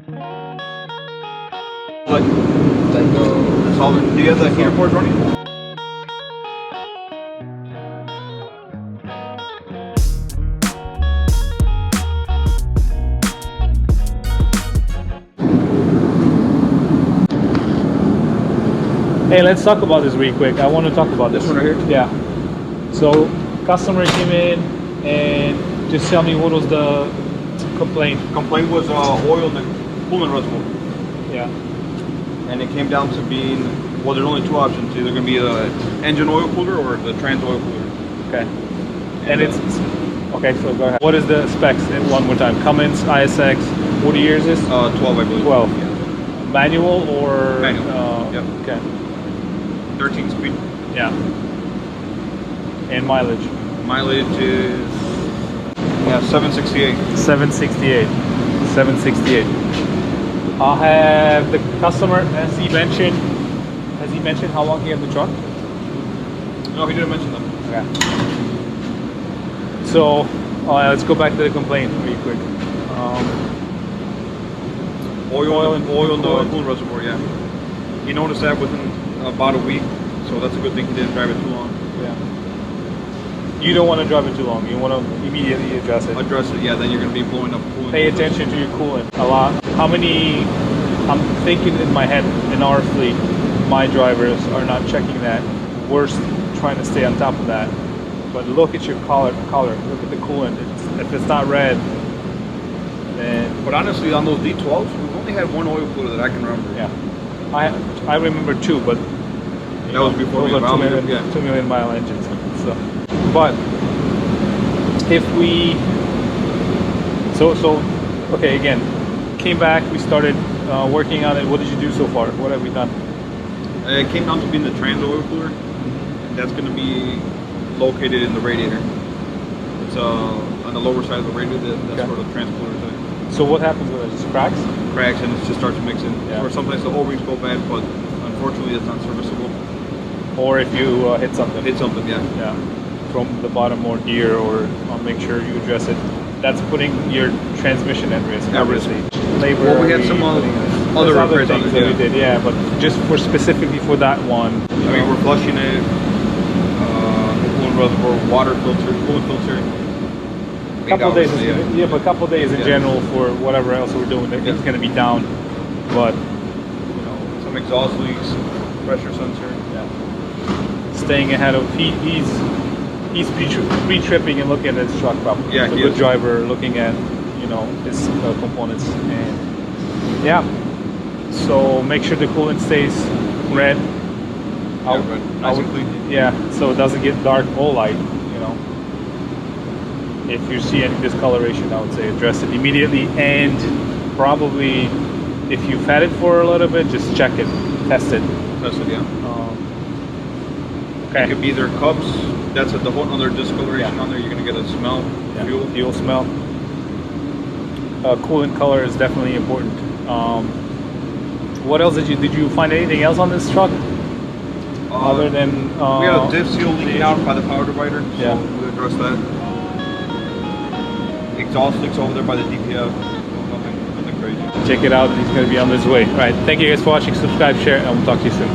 That's all. Do you have the heater boards running? Hey, let's talk about this really quick. I want to talk about This one right here? Yeah. So, customer came in and just tell me what was the complaint. Complaint was oil in the coolant reservoir. Yeah. And it came down to being, well, there's only two options. Either going to be the engine oil cooler or the trans oil cooler. Okay. And it's okay. So go ahead. What is the specs? One more time. Cummins ISX. What year is this? 12, I believe. 12. Yeah. Manual or? Manual. Yep. Okay. 13 speed. Yeah. And mileage? Mileage is 768. 768. 768. I'll have the customer. Has he mentioned how long he had the truck? No, he didn't mention them. Okay. So let's go back to the complaint really quick. Oil in the coolant reservoir. Yeah. He noticed that within about a week, so that's a good thing he didn't drive it too long. Yeah. You don't want to drive it too long. You want to immediately address it. Address it, yeah. Then you're going to be blowing up coolant. Pay attention to your coolant a lot. How many? I'm thinking in my head, in our fleet, my drivers are not checking that. We're trying to stay on top of that. But look at your collar. Look at the coolant. If it's not red, then. But honestly, on those D12s, we've only had one oil cooler that I can remember. Yeah. I remember two, but that was before those are 2 million mile engines. So, but if we okay, again, came back, we started working on it. What did you do so far? What have we done? It came down to being the trans oil cooler. That's going to be located in the radiator. It's on the lower side of the radiator. That's where the trans cooler is at. So what happens with it? Just cracks? Cracks, and it just starts mixing. Yeah. Or sometimes the O-rings go bad, but unfortunately it's not serviceable. Or if you hit something. Hit something, yeah. Yeah. From the bottom or gear, or make sure you address it. That's putting your transmission at risk. Obviously. Labor. Well, we had some other repairs on things it, that we did, yeah. But just specifically for that one. I mean, we're flushing it. Coolant reservoir, water filter, coolant filter. Couple days, but a couple days in general for whatever else we're doing. It's going to be down, but some exhaust leaks, pressure sensor. Yeah. Staying ahead of he's pre-tripping and looking at his truck probably. Yeah, a good driver looking at his components, and yeah. So make sure the coolant stays red. Nice and clean. Yeah, so it doesn't get dark or light. If you see any discoloration, I would say address it immediately, and probably if you've had it for a little bit, just check it, test it. Test it, yeah. Okay. It could be their cups. That's the whole other discoloration on there. You're gonna get a smell, fuel smell. Coolant color is definitely important. What else did you find anything else on this truck other than we had a diff seal leaking out by the power divider? Yeah. So we addressed that. Exhaust leaks over there by the DPF. Nothing crazy. Check it out. He's going to be on his way. All right. Thank you guys for watching. Subscribe, share, and we'll talk to you soon.